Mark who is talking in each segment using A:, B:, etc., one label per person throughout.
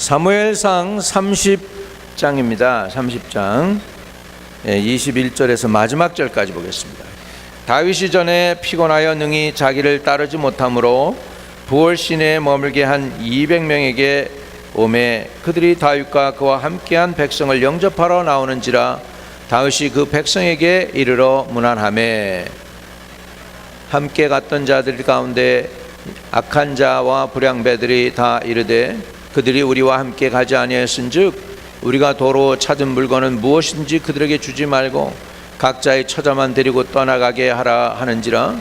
A: 사무엘상 30장입니다. 30장 21절에서 마지막 절까지 보겠습니다. 다윗이 전에 피곤하여 능히 자기를 따르지 못하므로 부월 시내에 머물게 한 200명에게 오매 그들이 다윗과 그와 함께한 백성을 영접하러 나오는지라 다윗이 그 백성에게 이르러 문안하매 함께 갔던 자들 가운데 악한 자와 불량배들이 다 이르되 그들이 우리와 함께 가지 아니하였은즉 우리가 도로 찾은 물건은 무엇인지 그들에게 주지 말고 각자의 처자만 데리고 떠나가게 하라 하는지라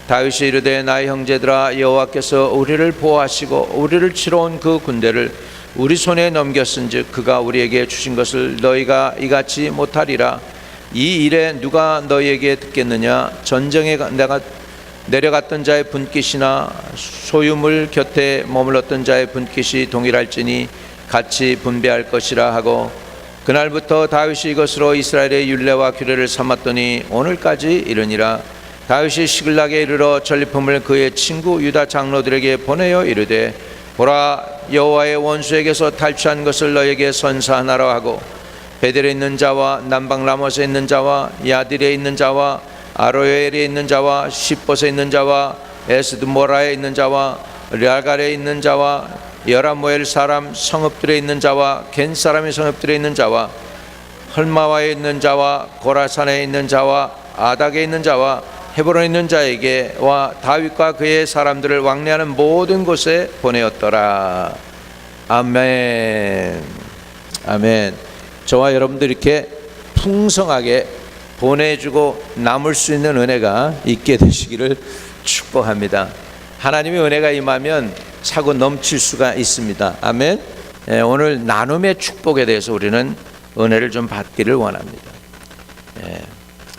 A: 다윗이 이르되 나의 형제들아 여호와께서 우리를 보호하시고 우리를 치러 온 그 군대를 우리 손에 넘겼은즉 그가 우리에게 주신 것을 너희가 이같이 못하리라. 이 일에 누가 너희에게 듣겠느냐? 전쟁에 내가 내려갔던 자의 분깃이나 소유물 곁에 머물렀던 자의 분깃이 동일할지니 같이 분배할 것이라 하고 그날부터 다윗이 이것으로 이스라엘의 율례와 규례를 삼았더니 오늘까지 이르니라. 다윗이 시글락에 이르러 전리품을 그의 친구 유다 장로들에게 보내어 이르되 보라 여호와의 원수에게서 탈취한 것을 너에게 선사하나라 하고 베델에 있는 자와 남방 라못에 있는 자와 야딜에 있는 자와 아로엘에 있는 자와 시봇에 있는 자와 에스드모라에 있는 자와 랴갈에 있는 자와 여라모엘 사람 성읍들에 있는 자와 겐 사람의 성읍들에 있는 자와 헐마와에 있는 자와 고라산에 있는 자와 아닥에 있는 자와 헤브론에 있는 자에게와 다윗과 그의 사람들을 왕래하는 모든 곳에 보내었더라. 아멘. 아멘. 저와 여러분들 이렇게 풍성하게 보내주고 남을 수 있는 은혜가 있게 되시기를 축복합니다. 하나님의 은혜가 임하면 차고 넘칠 수가 있습니다. 아멘. 오늘 나눔의 축복에 대해서 우리는 은혜를 좀 받기를 원합니다.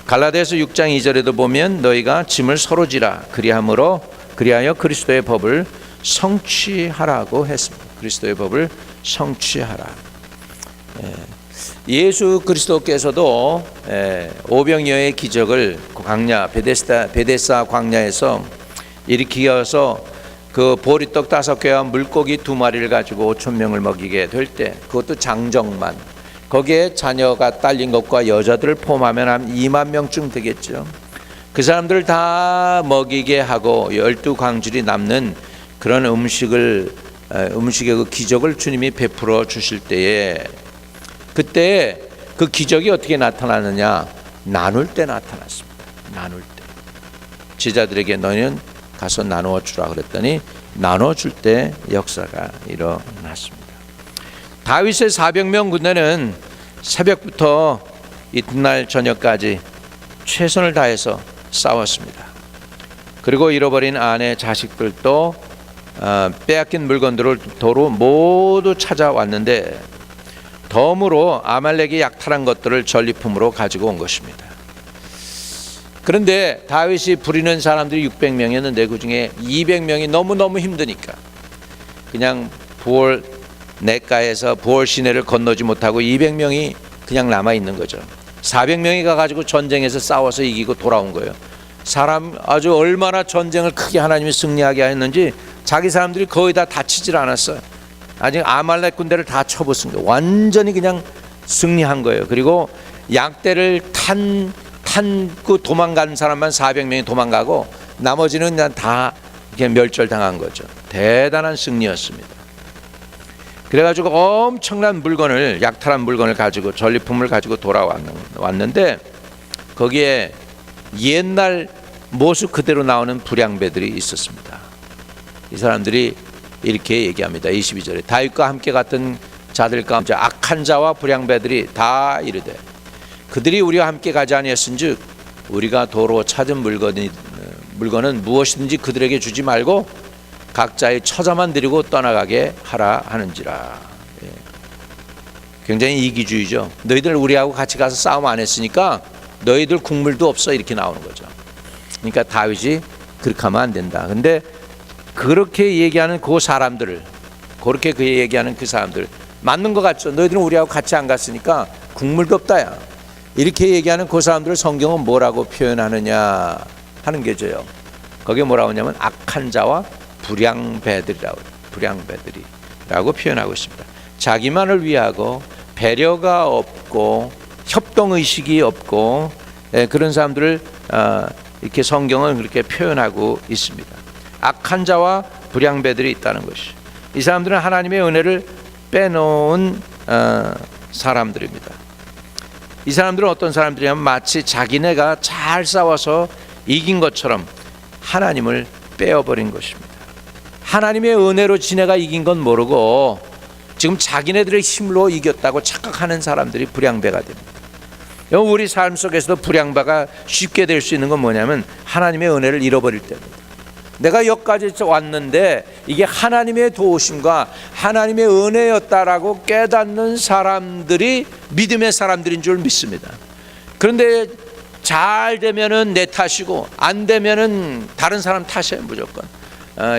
A: 갈라디아서 6장 2절에도 보면 너희가 짐을 서로 지라 그리하여 그리스도의 법을 성취하라고 했습니다. 그리스도의 법을 성취하라. 예수 그리스도께서도 오병이어의 기적을 광야 베데사 광야에서 일으키어서 그 보리떡 5개와 물고기 2마리를 가지고 5,000명을 먹이게 될 때 그것도 장정만 거기에 자녀가 딸린 것과 여자들을 포함하면 한 2만 명쯤 되겠죠. 그 사람들을 다 먹이게 하고 12광줄이 남는 그런 음식의 그 기적을 주님이 베풀어 주실 때에 그때 그 기적이 어떻게 나타나느냐? 나눌 때 나타났습니다. 나눌 때 제자들에게 너희는 가서 나누어 주라 그랬더니 나눠 줄 때 역사가 일어났습니다. 다윗의 400명 군대는 새벽부터 이튿날 저녁까지 최선을 다해서 싸웠습니다. 그리고 잃어버린 아내 자식들도 빼앗긴 물건들을 도로 모두 찾아왔는데 덤으로 아말렉이 약탈한 것들을 전리품으로 가지고 온 것입니다. 그런데 다윗이 부리는 사람들이 600명이었는데 그 중에 200명이 너무너무 힘드니까 그냥 부월 냇가에서 부월 시내를 건너지 못하고 200명이 그냥 남아있는 거죠. 400명이 가가지고 전쟁에서 싸워서 이기고 돌아온 거예요. 사람 아주 얼마나 전쟁을 크게 하나님이 승리하게 했는지 자기 사람들이 거의 다 다치질 않았어요. 아직 아말렉 군대를 다 쳐부순 거예요. 완전히 그냥 승리한 거예요. 그리고 약대를 탄고 도망간 사람만 400명이 도망가고 나머지는 그냥 다 멸절당한 거죠. 대단한 승리였습니다. 그래가지고 엄청난 물건을 약탈한 물건을 가지고 전리품을 가지고 돌아왔는데 거기에 옛날 모습 그대로 나오는 불량배들이 있었습니다. 이 사람들이 이렇게 얘기합니다. 22절에 다윗과 함께 갔던 자들 가운데 악한 자와 불량배들이 다 이르되 그들이 우리와 함께 가지 아니했은즉 우리가 도로 찾은 물건은 무엇이든지 그들에게 주지 말고 각자의 처자만 데리고 떠나가게 하라 하는지라. 굉장히 이기주의죠. 너희들 우리하고 같이 가서 싸움 안 했으니까 너희들 국물도 없어 이렇게 나오는 거죠. 그러니까 다윗이 그렇게 하면 안 된다. 근데 그렇게 얘기하는 그 사람들 맞는 것 같죠. 너희들은 우리하고 같이 안 갔으니까 국물도 없다야. 이렇게 얘기하는 그 사람들을 성경은 뭐라고 표현하느냐 하는 게죠. 거기에 뭐라고 하냐면 악한 자와 불량배들이라고 표현하고 있습니다. 자기만을 위하고 배려가 없고 협동의식이 없고 그런 사람들을 이렇게 성경은 그렇게 표현하고 있습니다. 악한 자와 불량배들이 있다는 것이, 이 사람들은 하나님의 은혜를 빼놓은 사람들입니다. 이 사람들은 어떤 사람들이냐면 마치 자기네가 잘 싸워서 이긴 것처럼 하나님을 빼어버린 것입니다. 하나님의 은혜로 지네가 이긴 건 모르고 지금 자기네들의 힘으로 이겼다고 착각하는 사람들이 불량배가 됩니다. 우리 삶 속에서도 불량배가 쉽게 될 수 있는 건 뭐냐면 하나님의 은혜를 잃어버릴 때입니다. 내가 여기까지 왔는데 이게 하나님의 도우심과 하나님의 은혜였다라고 깨닫는 사람들이 믿음의 사람들인 줄 믿습니다. 그런데 잘 되면은 내 탓이고 안 되면은 다른 사람 탓이에요. 무조건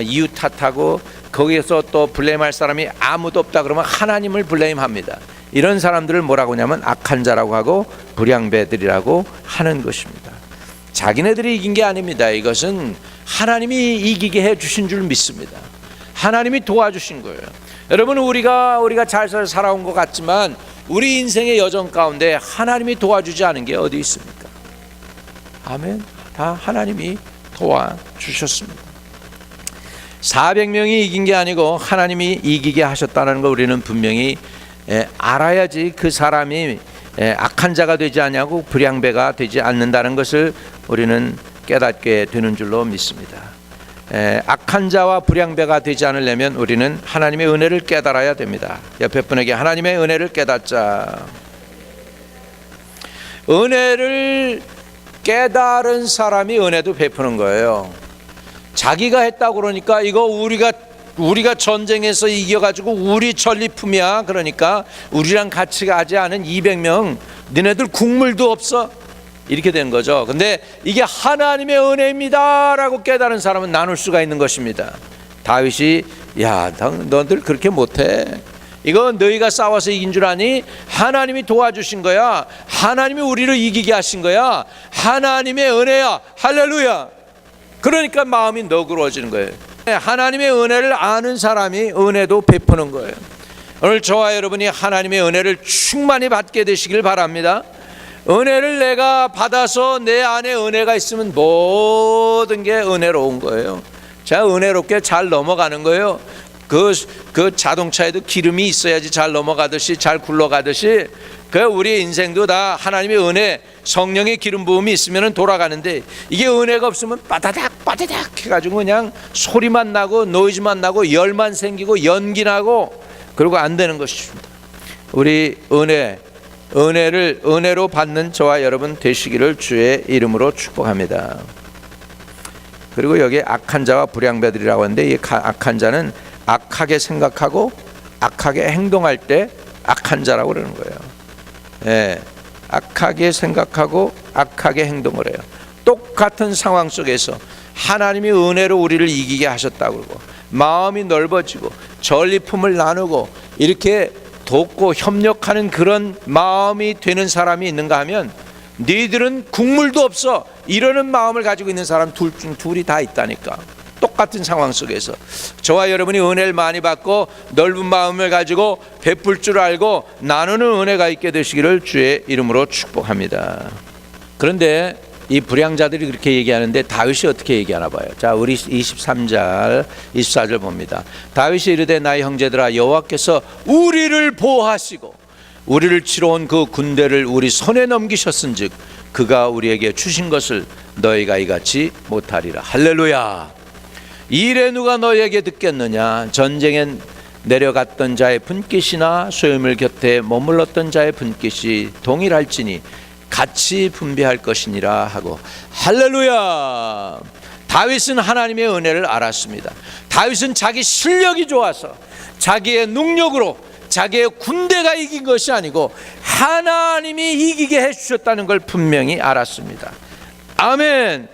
A: 이유 탓하고 거기에서 또 블레임할 사람이 아무도 없다 그러면 하나님을 블레임합니다. 이런 사람들을 뭐라고 하냐면 악한 자라고 하고 불량배들이라고 하는 것입니다. 자기네들이 이긴 게 아닙니다. 이것은 하나님이 이기게 해주신 줄 믿습니다. 하나님이 도와주신 거예요. 여러분, 우리가 잘 살아온 것 같지만 우리 인생의 여정 가운데 하나님이 도와주지 않은 게 어디 있습니까? 아멘. 다 하나님이 도와주셨습니다. 400명이 이긴 게 아니고 하나님이 이기게 하셨다는 걸 우리는 분명히 알아야지 그 사람이 악한 자가 되지 않냐고 불량배가 되지 않는다는 것을 우리는 깨닫게 되는 줄로 믿습니다. 악한 자와 불량배가 되지 않으려면 우리는 하나님의 은혜를 깨달아야 됩니다. 옆에 분에게 하나님의 은혜를 깨닫자. 은혜를 깨달은 사람이 은혜도 베푸는 거예요. 자기가 했다고 그러니까 이거 우리가 전쟁에서 이겨가지고 우리 전리품이야. 그러니까 우리랑 같이 가지 않은 200명 너네들 국물도 없어. 이렇게 된 거죠. 근데 이게 하나님의 은혜입니다 라고 깨달은 사람은 나눌 수가 있는 것입니다. 다윗이 야 너희들 그렇게 못해. 이거 너희가 싸워서 이긴 줄 아니? 하나님이 도와주신 거야. 하나님이 우리를 이기게 하신 거야. 하나님의 은혜야. 할렐루야. 그러니까 마음이 너그러워지는 거예요. 하나님의 은혜를 아는 사람이 은혜도 베푸는 거예요. 오늘 저와 여러분이 하나님의 은혜를 충만히 받게 되시길 바랍니다. 은혜를 내가 받아서 내 안에 은혜가 있으면 모든 게 은혜로운 거예요. 자, 은혜롭게 잘 넘어가는 거예요. 그 자동차에도 기름이 있어야지 잘 넘어가듯이, 잘 굴러가듯이, 우리 인생도 다 하나님의 은혜, 성령의 기름 부음이 있으면 돌아가는데, 이게 은혜가 없으면 빠다닥 해가지고 그냥 소리만 나고 노이즈만 나고 열만 생기고 연기 나고 그러고 안 되는 것입니다. 우리 은혜로 받는 저와 여러분 되시기를 주의 이름으로 축복합니다. 그리고 여기 악한 자와 불량배들이라고 하는데, 이 악한 자는 악하게 생각하고 악하게 행동할 때 악한 자라고 그러는 거예요. 악하게 생각하고 악하게 행동을 해요. 똑같은 상황 속에서 하나님이 은혜로 우리를 이기게 하셨다고 그러고 마음이 넓어지고 전리품을 나누고 이렇게 돕고 협력하는 그런 마음이 되는 사람이 있는가 하면, 너희들은 국물도 없어 이러는 마음을 가지고 있는 사람 둘이 다 있다니까. 똑같은 상황 속에서 저와 여러분이 은혜를 많이 받고 넓은 마음을 가지고 베풀 줄 알고 나누는 은혜가 있게 되시기를 주의 이름으로 축복합니다. 그런데 이 불량자들이 그렇게 얘기하는데 다윗이 어떻게 얘기하나 봐요. 자, 우리 24절 봅니다. 다윗이 이르되 나의 형제들아, 여호와께서 우리를 보호하시고 우리를 치러 온 그 군대를 우리 손에 넘기셨은즉 그가 우리에게 주신 것을 너희가 이같이 못하리라. 할렐루야. 이래 누가 너희에게 듣겠느냐? 전쟁에 내려갔던 자의 분깃이나 소유물 곁에 머물렀던 자의 분깃이 동일할지니 같이 분배할 것이니라 하고. 할렐루야. 다윗은 하나님의 은혜를 알았습니다. 다윗은 자기 실력이 좋아서 자기의 능력으로 자기의 군대가 이긴 것이 아니고 하나님이 이기게 해주셨다는 걸 분명히 알았습니다. 아멘.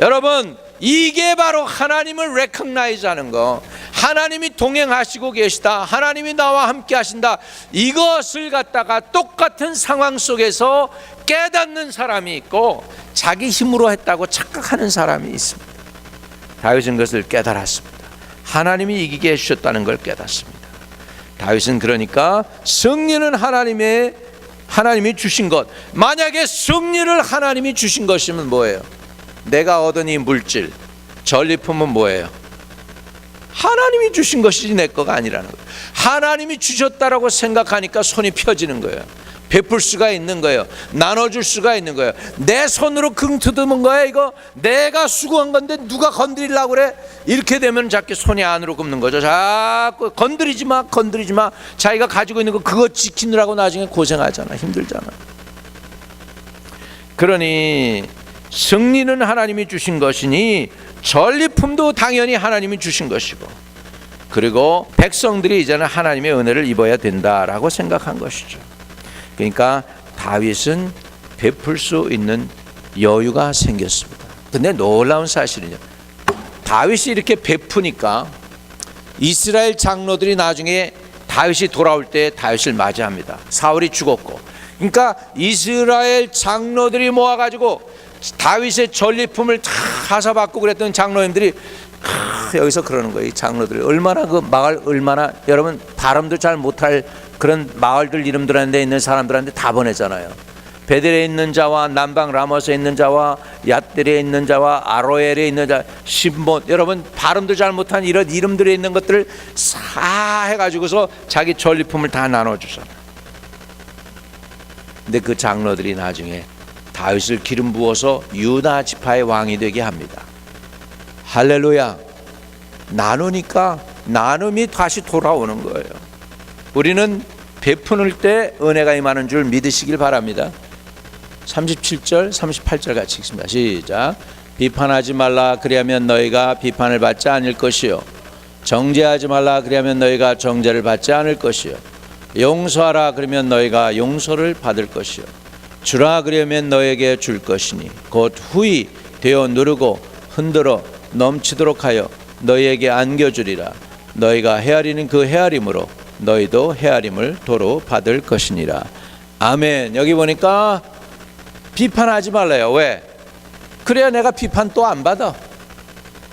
A: 여러분, 이게 바로 하나님을 레커그나이즈 하는 거, 하나님이 동행하시고 계시다, 하나님이 나와 함께 하신다, 이것을 갖다가 똑같은 상황 속에서 깨닫는 사람이 있고 자기 힘으로 했다고 착각하는 사람이 있습니다. 다윗은 그것을 깨달았습니다. 하나님이 이기게 해주셨다는 걸 깨닫습니다. 다윗은 그러니까 승리는 하나님이 주신 것, 만약에 승리를 하나님이 주신 것이면 뭐예요? 내가 얻은 이 물질, 전리품은 뭐예요? 하나님이 주신 것이지 내 거가 아니라는 거예요. 하나님이 주셨다라고 생각하니까 손이 펴지는 거예요. 베풀 수가 있는 거예요. 나눠줄 수가 있는 거예요. 내 손으로 킁트듬은 거야. 이거 내가 수고한 건데 누가 건드리려고 그래? 이렇게 되면 자꾸 손이 안으로 굽는 거죠. 자꾸 건드리지 마. 자기가 가지고 있는 거 그거 지키느라고 나중에 고생하잖아. 힘들잖아. 그러니 승리는 하나님이 주신 것이니 전리품도 당연히 하나님이 주신 것이고, 그리고 백성들이 이제는 하나님의 은혜를 입어야 된다라고 생각한 것이죠. 그러니까 다윗은 베풀 수 있는 여유가 생겼습니다. 근데 놀라운 사실은요, 다윗이 이렇게 베푸니까 이스라엘 장로들이 나중에 다윗이 돌아올 때 다윗을 맞이합니다. 사울이 죽었고, 그러니까 이스라엘 장로들이 모아가지고 다윗의 전리품을 다 하사받고 그랬던 장로님들이 여기서 그러는 거예요. 이 장로들이 얼마나 그 마을, 얼마나 여러분 발음도 잘 못할 그런 마을들 이름들한테 있는 사람들한테 다 보내잖아요. 베델에 있는 자와 남방 라모스에 있는 자와 얏들에 있는 자와 아로엘에 있는 자, 신본, 여러분 발음도 잘 못한 이런 이름들에 있는 것들을 다 해가지고서 자기 전리품을 다 나눠주잖아요. 근데 그 장로들이 나중에 다윗을 기름 부어서 유다 지파의 왕이 되게 합니다. 할렐루야. 나누니까 나눔이 다시 돌아오는 거예요. 우리는 베푸는 때 은혜가 임하는 줄 믿으시길 바랍니다. 37절 38절 같이 읽습니다. 시작. 비판하지 말라, 그리하면 너희가 비판을 받지 않을 것이요, 정죄하지 말라, 그리하면 너희가 정죄를 받지 않을 것이요, 용서하라, 그러면 너희가 용서를 받을 것이요, 주라, 그러면 너에게 줄 것이니 곧 후히 되어 누르고 흔들어 넘치도록 하여 너희에게 안겨주리라. 너희가 헤아리는 그 헤아림으로 너희도 헤아림을 도로 받을 것이니라. 아멘. 여기 보니까 비판하지 말래요. 왜? 그래야 내가 비판 또 안 받아.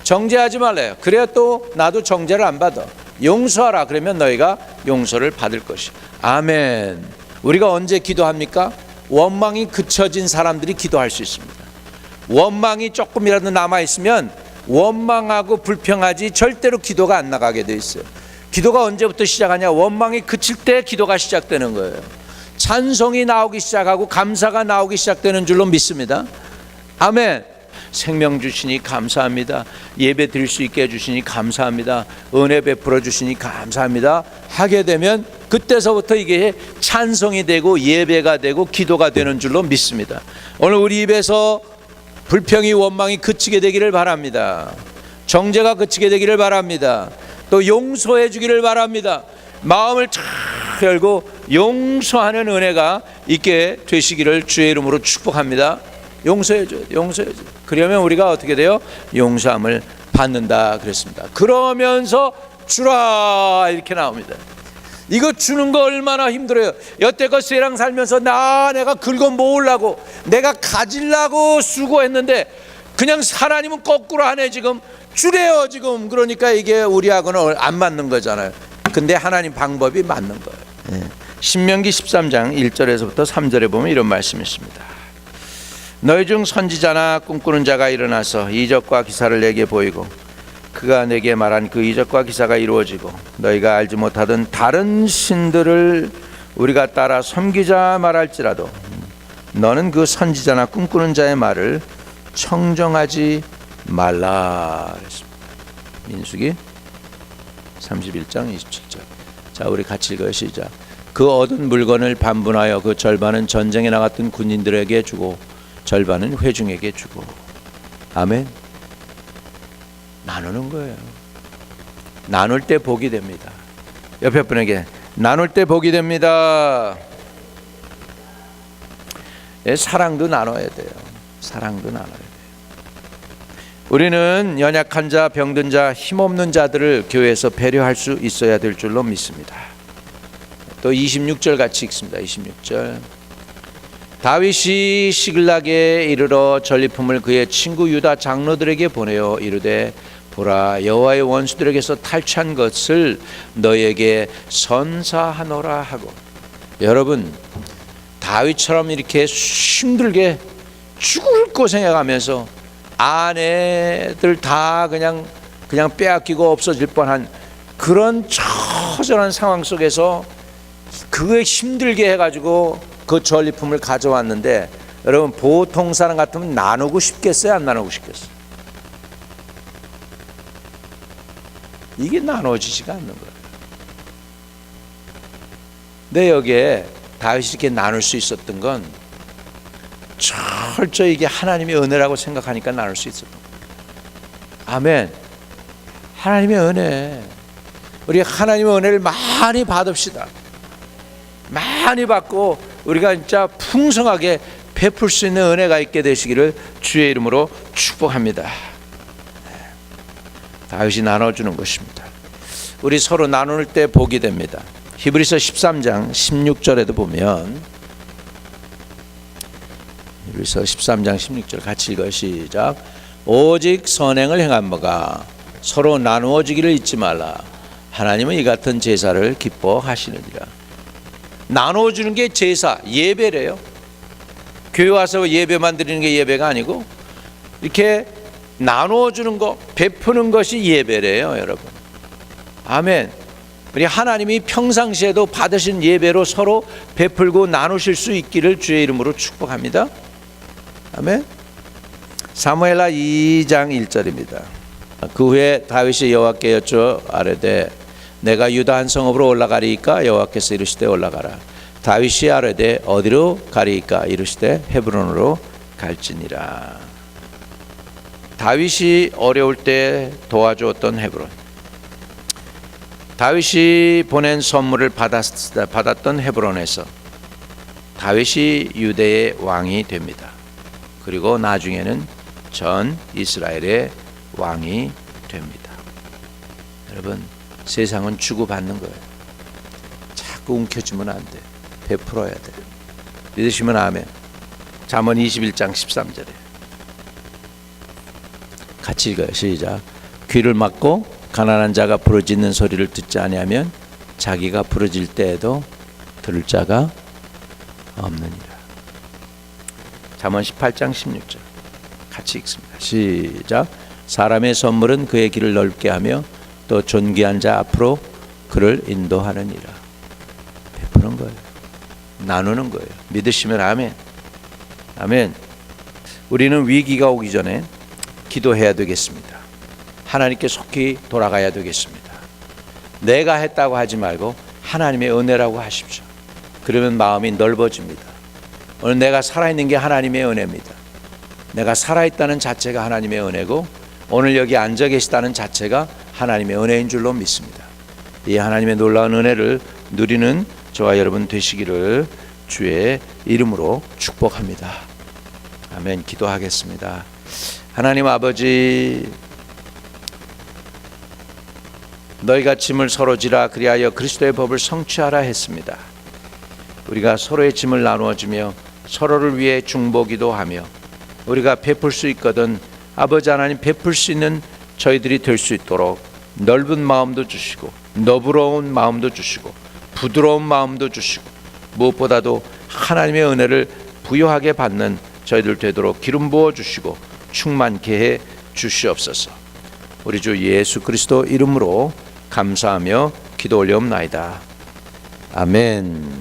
A: 정죄하지 말래요. 그래야 또 나도 정죄를 안 받아. 용서하라, 그러면 너희가 용서를 받을 것이. 아멘. 우리가 언제 기도합니까? 원망이 그쳐진 사람들이 기도할 수 있습니다. 원망이 조금이라도 남아있으면 원망하고 불평하지 절대로 기도가 안 나가게 돼 있어요. 기도가 언제부터 시작하냐? 원망이 그칠 때 기도가 시작되는 거예요. 찬송이 나오기 시작하고 감사가 나오기 시작되는 줄로 믿습니다. 아멘. 생명 주시니 감사합니다. 예배 드릴 수 있게 해주시니 감사합니다. 은혜 베풀어 주시니 감사합니다. 하게 되면 그때서부터 이게 찬송이 되고 예배가 되고 기도가 되는 줄로 믿습니다. 오늘 우리 입에서 불평이 원망이 그치게 되기를 바랍니다. 정죄가 그치게 되기를 바랍니다. 또 용서해 주기를 바랍니다. 마음을 쫙 열고 용서하는 은혜가 있게 되시기를 주의 이름으로 축복합니다. 용서해 줘요. 용서해 줘요. 그러면 우리가 어떻게 돼요? 용서함을 받는다 그랬습니다. 그러면서 주라 이렇게 나옵니다. 이거 주는 거 얼마나 힘들어요. 여태껏 세상 살면서 내가 긁어 모으려고 내가 가지려고 수고했는데 그냥 하나님은 거꾸로 하네. 지금 주래요 지금. 그러니까 이게 우리하고는 안 맞는 거잖아요. 근데 하나님 방법이 맞는 거예요. 신명기 13장 1절에서부터 3절에 보면 이런 말씀이 있습니다. 너희 중 선지자나 꿈꾸는 자가 일어나서 이적과 기사를 내게 보이고 그가 내게 말한 그 이적과 기사가 이루어지고 너희가 알지 못하던 다른 신들을 우리가 따라 섬기자 말할지라도 너는 그 선지자나 꿈꾸는 자의 말을 청정하지 말라 그랬습니다. 민수기 31장 27절. 자, 우리 같이 읽어요. 시작. 그 얻은 물건을 반분하여 그 절반은 전쟁에 나갔던 군인들에게 주고 절반은 회중에게 주고. 아멘. 나누는 거예요. 나눌 때 복이 됩니다. 옆에 분에게 나눌 때 복이 됩니다. 사랑도 나눠야 돼요. 사랑도 나눠야 돼요. 우리는 연약한 자, 병든 자, 힘없는 자들을 교회에서 배려할 수 있어야 될 줄로 믿습니다. 또 26절 같이 읽습니다. 26절. 다윗이 시글락에 이르러 전리품을 그의 친구 유다 장로들에게 보내어 이르되 보라, 여호와의 원수들에게서 탈취한 것을 너에게 선사하노라 하고. 여러분, 다윗처럼 이렇게 힘들게 죽을 고생해가면서 아내들 다 그냥 빼앗기고 없어질 뻔한 그런 처절한 상황 속에서 그게 힘들게 해가지고 그 전리품을 가져왔는데, 여러분 보통 사람 같으면 나누고 싶겠어요? 안 나누고 싶겠어요? 이게 나눠지지가 않는 거예요. 근데 여기에 다윗이 이렇게 나눌 수 있었던 건 철저히 이게 하나님의 은혜라고 생각하니까 나눌 수 있었던 거예요. 아멘. 하나님의 은혜, 우리 하나님의 은혜를 많이 받읍시다. 많이 받고 우리가 진짜 풍성하게 베풀 수 있는 은혜가 있게 되시기를 주의 이름으로 축복합니다. 다윗이 나눠주는 것입니다. 우리 서로 나눌 때 복이 됩니다. 히브리서 13장 16절에도 보면, 히브리서 13장 16절 같이 읽어요. 시작. 오직 선행을 행함과 서로 나누어지기를 잊지 말라. 하나님은 이 같은 제사를 기뻐하시느니라. 나누어주는 게 제사, 예배래요. 교회 와서 예배만 드리는 게 예배가 아니고 이렇게 나누어주는 것, 베푸는 것이 예배래요, 여러분. 아멘. 우리 하나님이 평상시에도 받으신 예배로 서로 베풀고 나누실 수 있기를 주의 이름으로 축복합니다. 아멘. 사무엘하 2장 1절입니다. 그 후에 다윗이 여호와께 여쭈어 아뢰되 내가 유다 한 성읍으로 올라가리이까? 여호와께서 이르시되 올라가라. 다윗이 아뢰되 어디로 가리이까? 이르시되 헤브론으로 갈지니라. 다윗이 어려울 때 도와주었던 헤브론, 다윗이 보낸 선물을 받았던 헤브론에서 다윗이 유대의 왕이 됩니다. 그리고 나중에는 전 이스라엘의 왕이 됩니다. 여러분, 세상은 주고받는 거예요. 자꾸 움켜쥐면 안 돼. 베풀어야 돼. 믿으시면 아멘. 잠언 21장 13절에 같이 읽어요. 시작. 귀를 막고 가난한 자가 부르짖는 소리를 듣지 아니하면 자기가 부르짖을 때에도 들을 자가 없느니라. 잠언 18장 16절 같이 읽습니다. 시작. 사람의 선물은 그의 길을 넓게 하며 또 존귀한 자 앞으로 그를 인도하느니라. 베푸는 거예요. 나누는 거예요. 믿으시면 아멘. 아멘. 우리는 위기가 오기 전에 기도해야 되겠습니다. 하나님께 속히 돌아가야 되겠습니다. 내가 했다고 하지 말고 하나님의 은혜라고 하십시오. 그러면 마음이 넓어집니다. 오늘 내가 살아있는 게 하나님의 은혜입니다. 내가 살아있다는 자체가 하나님의 은혜고 오늘 여기 앉아 계시다는 자체가 하나님의 은혜인 줄로 믿습니다. 이 하나님의 놀라운 은혜를 누리는 저와 여러분 되시기를 주의 이름으로 축복합니다. 아멘. 기도하겠습니다. 하나님 아버지, 너희가 짐을 서로 지라 그리하여 그리스도의 법을 성취하라 했습니다. 우리가 서로의 짐을 나누어주며 서로를 위해 중보기도 하며 우리가 베풀 수 있거든 아버지 하나님 베풀 수 있는 저희들이 될 수 있도록 넓은 마음도 주시고 너부러운 마음도 주시고 부드러운 마음도 주시고 무엇보다도 하나님의 은혜를 부유하게 받는 저희들 되도록 기름 부어 주시고 충만케 해 주시옵소서. 우리 주 예수 그리스도 이름으로 감사하며 기도 올려옵나이다. 아멘.